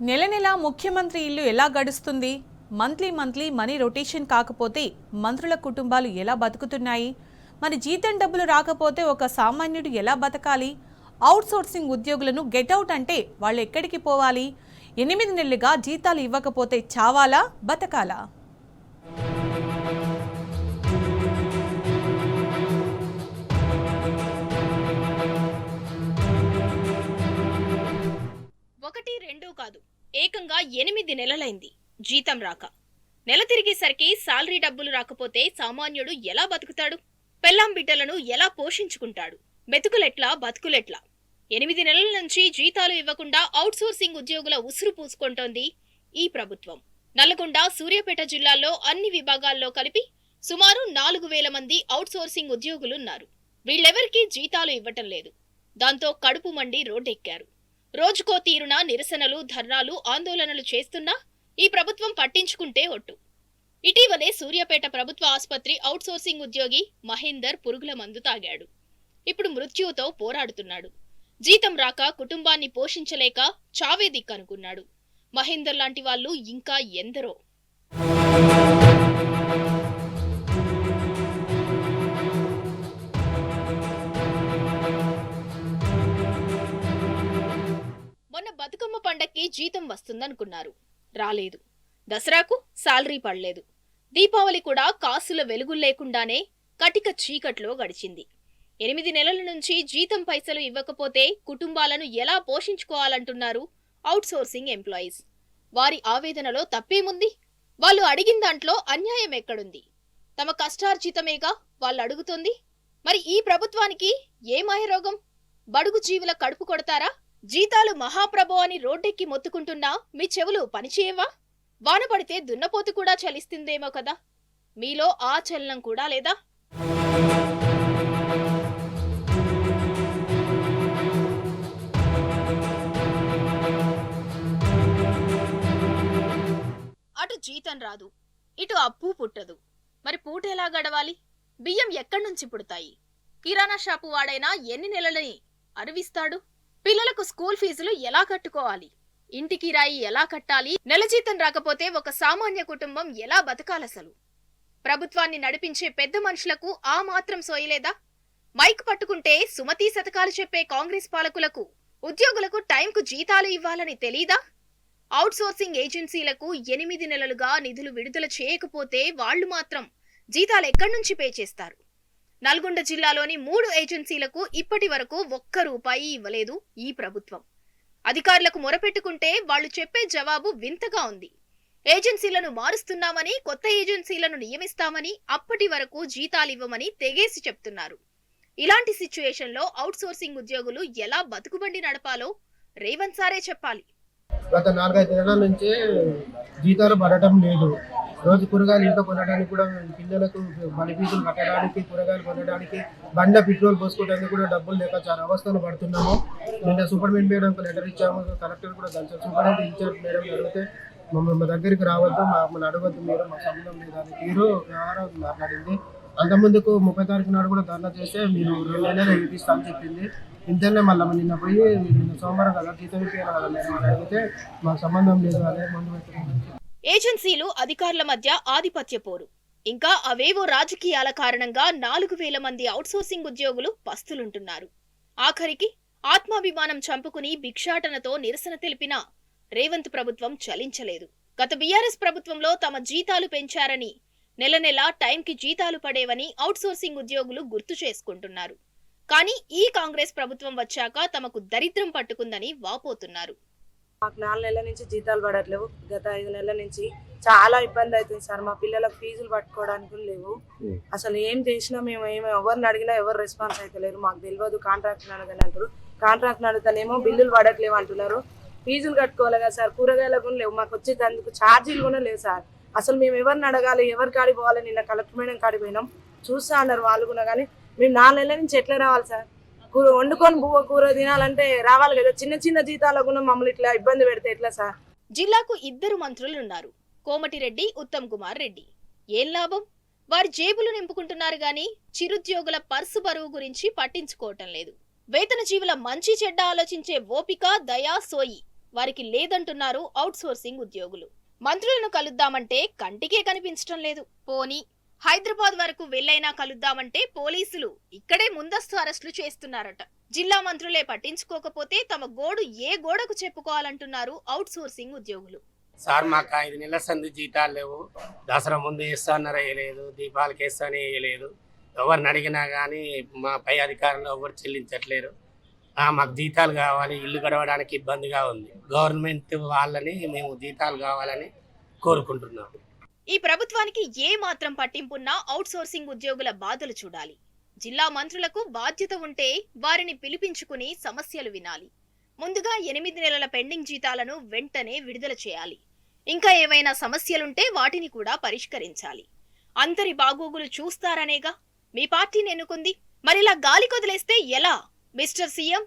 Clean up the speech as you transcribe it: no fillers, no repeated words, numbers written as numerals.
నెల నెల ముఖ్యమంత్రి ఇల్లు ఎలా గడుస్తుంది? మంత్లీ మనీ రొటేషన్ కాకపోతే మంత్రుల కుటుంబాలు ఎలా బతుకుతున్నాయి? మరి జీతం డబ్బులు రాకపోతే ఒక సామాన్యుడు ఎలా బతకాలి? అవుట్ సోర్సింగ్ ఉద్యోగులను గెట్అవుట్ అంటే వాళ్ళు ఎక్కడికి పోవాలి? 8 నెలలుగా జీతాలు ఇవ్వకపోతే చావాలా బతకాలా? ఒకటి రెండు కాదు, ఏకంగా 8 నెలలైంది జీతం రాక. నెల తిరిగేసరికి శాలరీ డబ్బులు రాకపోతే సామాన్యుడు ఎలా బతుకుతాడు? పెళ్ళాం బిడ్డలను ఎలా పోషించుకుంటాడు? మెతుకులెట్లా బతుకులెట్లా? 8 నెలల నుంచి జీతాలు ఇవ్వకుండా అవుట్ సోర్సింగ్ ఉద్యోగుల ఉసురు పూసుకుంటోంది ఈ ప్రభుత్వం. నల్లగొండ, సూర్యాపేట జిల్లాల్లో అన్ని విభాగాల్లో కలిపి సుమారు 4,000 మంది అవుట్ సోర్సింగ్ ఉద్యోగులున్నారు. వీళ్ళెవరికీ జీతాలు ఇవ్వటం లేదు. దాంతో కడుపు మండి రోడ్డెక్కారు. రోజుకో తీరున నిరసనలు, ధర్నాలు, ఆందోళనలు చేస్తున్నా ఈ ప్రభుత్వం పట్టించుకుంటే ఒట్టు. ఇటీవలే సూర్యాపేట ప్రభుత్వ ఆసుపత్రి అవుట్ సోర్సింగ్ ఉద్యోగి మహేందర్ పురుగుల మందు తాగాడు. ఇప్పుడు మృత్యువుతో పోరాడుతున్నాడు. జీతం రాక కుటుంబాన్ని పోషించలేక చావే దిక్కనుకున్నాడు. మహేందర్ లాంటి వాళ్ళు ఇంకా ఎందరో. మొన్న బతుకమ్మ పండక్కి జీతం వస్తుందనుకున్నారు, రాలేదు. దసరాకు శాలరీ పడలేదు. దీపావళి కూడా కాసుల వెలుగులు లేకుండానే కటిక చీకట్లో గడిచింది. 8 నెలల నుంచి జీతం పైసలు ఇవ్వకపోతే కుటుంబాలను ఎలా పోషించుకోవాలంటున్నారు అవుట్ సోర్సింగ్ ఎంప్లాయీస్. వారి ఆవేదనలో తప్పేముంది? వాళ్ళు అడిగిన దాంట్లో అన్యాయం ఎక్కడుంది? తమ కష్టార్జితమేగా వాళ్ళు అడుగుతుంది. మరి ఈ ప్రభుత్వానికి ఏ మాయరోగం? బడుగు జీవుల కడుపు కొడతారా? జీతాలు మహాప్రభో అని రోడ్డెక్కి మొత్తుకుంటున్నా మీ చెవులు పనిచేయవా? వాన పడితే దున్నపోతు కూడా చలిస్తుందేమో కదా. మీలో ఆ చలనం కూడా లేదా? అటు జీతం రాదు, ఇటు అప్పు పుట్టదు. మరి పూట ఎలా గడవాలి? బియ్యం ఎక్కడి నుంచి పుడతాయి? కిరాణా షాపు వాడైనా ఎన్ని నెలలని అరువిస్తాడు? పిల్లలకు స్కూల్ ఫీజులు ఎలా కట్టుకోవాలి? ఇంటి కిరాయి ఎలా కట్టాలి? నెల జీతం రాకపోతే ఒక సామాన్య కుటుంబం ఎలా బతకాలసలు? ప్రభుత్వాన్ని నడిపించే పెద్ద మనుషులకు ఆ మాత్రం సోయలేదా? మైక్ పట్టుకుంటే సుమతి శతకాలు చెప్పే కాంగ్రెస్ పాలకులకు ఉద్యోగులకు టైంకు జీతాలు ఇవ్వాలని తెలీదా? అవుట్ సోర్సింగ్ ఏజెన్సీలకు 8 నెలలుగా నిధులు విడుదల చేయకపోతే వాళ్లు మాత్రం జీతాలు ఎక్కడి నుంచి పే చేస్తారు? నల్గొండ జిల్లాలోని 3 ఏజెన్సీలకు ఇప్పటి వరకు ₹1 ఇవ్వలేదు ఈ ప్రభుత్వం. అధికారులకు మొరపెట్టుకుంటే వాళ్లు చెప్పే జవాబు వింతగా ఉంది. ఏజెన్సీలను మారుస్తున్నామని, కొత్త ఏజెన్సీలను నియమిస్తామని, అప్పటి వరకు జీతాలివ్వమని తెగేసి చెప్తున్నారు. ఇలాంటి సిచ్యుయేషన్లో అవుట్ సోర్సింగ్ ఉద్యోగులు ఎలా బతుకుబండి నడపాలో రేవంత్ సారే చెప్పాలి. గత 4-5 నెలల నుంచి జీతాలు పడటం లేదు. రోజు కూరగాయలు ఇంట్లో కొనడానికి కూడా, పిల్లలకు బడి ఫీజులు కట్టడానికి, కూరగాయలు కొనడానికి, బండ పెట్రోల్ పోసుకోవడానికి కూడా డబ్బులు లేక చాలా అవస్థలు పడుతున్నాము. నిన్న సూపరింటెండెంట్ మేడంకి లెటర్ ఇచ్చాము. కలెక్టర్ కూడా కలిసి సూపరింటెండెంట్ ఇన్ఛార్జ్ మేడం అడిగితే మా దగ్గరికి రావద్దు, మమ్మల్ని అడగద్దు, మీరు మాకు సంబంధం లేదు అని తీరు వ్యవహారం మాట్లాడింది. అంతకుముందుకు 30 తారీఖు నాడు కూడా ధర్నా చేస్తే మీరు 2 నెలలు ఇప్పిస్తా అని చెప్పింది. ఇంతనే మళ్ళీ నిన్న పోయి నిన్న సోమవారం కదా జీతం ఇప్పించాలి కదా మేడం అని అడిగితే మాకు సంబంధం లేదు అదే ముందు పెట్టింది. ఏజెన్సీలు, అధికారుల మధ్య ఆధిపత్య పోరు, ఇంకా అవేవో రాజకీయాల కారణంగా 4,000 మంది అవుట్సోర్సింగ్ ఉద్యోగులు పస్తులుంటున్నారు. ఆఖరికి ఆత్మాభిమానం చంపుకుని భిక్షాటనతో నిరసన తెలిపినా రేవంత్ ప్రభుత్వం చలించలేదు. గత బీఆర్ఎస్ ప్రభుత్వంలో తమ జీతాలు పెంచారని, నెల నెల టైంకి జీతాలు పడేవని అవుట్సోర్సింగ్ ఉద్యోగులు గుర్తు చేసుకుంటున్నారు. కానీ ఈ కాంగ్రెస్ ప్రభుత్వం వచ్చాక తమకు దరిద్రం పట్టుకుందని వాపోతున్నారు. మాకు 4 నెలల నుంచి జీతాలు పడట్లేవు. గత 5 నెలల నుంచి చాలా ఇబ్బంది అవుతుంది సార్. మా పిల్లలకు ఫీజులు పట్టుకోవడానికి లేవు. అసలు ఏం చేసినా మేము ఎవరిని అడిగినా ఎవరు రెస్పాన్స్ అయితే లేరు. మాకు తెలియదు, కాంట్రాక్ట్ అడగని అంటారు. కాంట్రాక్ట్ అడుగుతానేమో బిల్లులు పడట్లేవు అంటున్నారు. ఫీజులు కట్టుకోవాలి కదా సార్, కూరగాయలు కూడా లేవు. మాకు వచ్చేందుకు ఛార్జీలు కూడా లేవు సార్. అసలు మేము ఎవరిని అడగాలి, ఎవరి కాడికి పోవాలి? నిన్న కలెక్టర్ మేడం కాడికి పోయినాం, చూస్తా అన్నారు వాళ్ళు కూడా. కానీ మేము 4 నెలల నుంచి ఎట్లా రావాలి సార్? కూర వండుకొని కూర తినాలంటే రావాలి కదా. చిన్న చిన్న జీతాలకు మమ్మల్ని ఇట్లా ఇబ్బంది పెడితే ఎట్లా సార్? జిల్లాకు 2 మంత్రులున్నారు, కోమటిరెడ్డి, ఉత్తమ్ కుమార్ రెడ్డి. ఏం లాభం? వారి జేబులు నింపుకుంటున్నారు గాని చిరుద్యోగుల పర్సు బరువు గురించి పట్టించుకోవటం లేదు. వేతన జీవుల మంచి చెడ్డ ఆలోచించే ఓపిక, దయ, సోయి వారికి లేదంటున్నారు అవుట్సోర్సింగ్ ఉద్యోగులు. మంత్రులను కలుద్దామంటే కంటికే కనిపించడం లేదు. పోనీ హైదరాబాద్ వరకు వెళ్ళైనా కలుద్దామంటే పోలీసులు ఇక్కడే ముందస్తు అరెస్టులు చేస్తున్నారట. జిల్లా మంత్రులే పట్టించుకోకపోతే తమ గోడు ఏ గోడకు చెప్పుకోవాలంటున్నారు అవుట్సోర్సింగ్ ఉద్యోగులు. సార్ మాకు 5 నెలల సంది జీతాలు లేవు. దసరా ముందు వేస్తానన్నారు, వేయలేదు. దీపావళికి వేస్తానే వేయలేదు. ఎవరిని అడిగినా కానీ మా పై అధికారులు ఎవరు చెల్లించట్లేరు. మాకు జీతాలు కావాలి, ఇల్లు గడవడానికి ఇబ్బందిగా ఉంది. గవర్నమెంట్ వాళ్ళని మేము జీతాలు కావాలని కోరుకుంటున్నాం. ఈ ప్రభుత్వానికి ఏ మాత్రం పట్టింపున్నా అవుట్సోర్సింగ్ ఉద్యోగుల బాధలు చూడాలి. జిల్లా మంత్రులకు బాధ్యత ఉంటే వారిని పిలిపించుకుని సమస్యలు వినాలి. ముందుగా 8 నెలల పెండింగ్ జీతాలను వెంటనే విడుదల చేయాలి. ఇంకా ఏవైనా సమస్యలుంటే వాటిని కూడా పరిష్కరించాలి. అందరి బాగోగులు చూస్తారనేగా మీ పార్టీని ఎన్నుకుంది. మరిలా గాలి కొదిలేస్తే ఎలా మిస్టర్ సీఎం?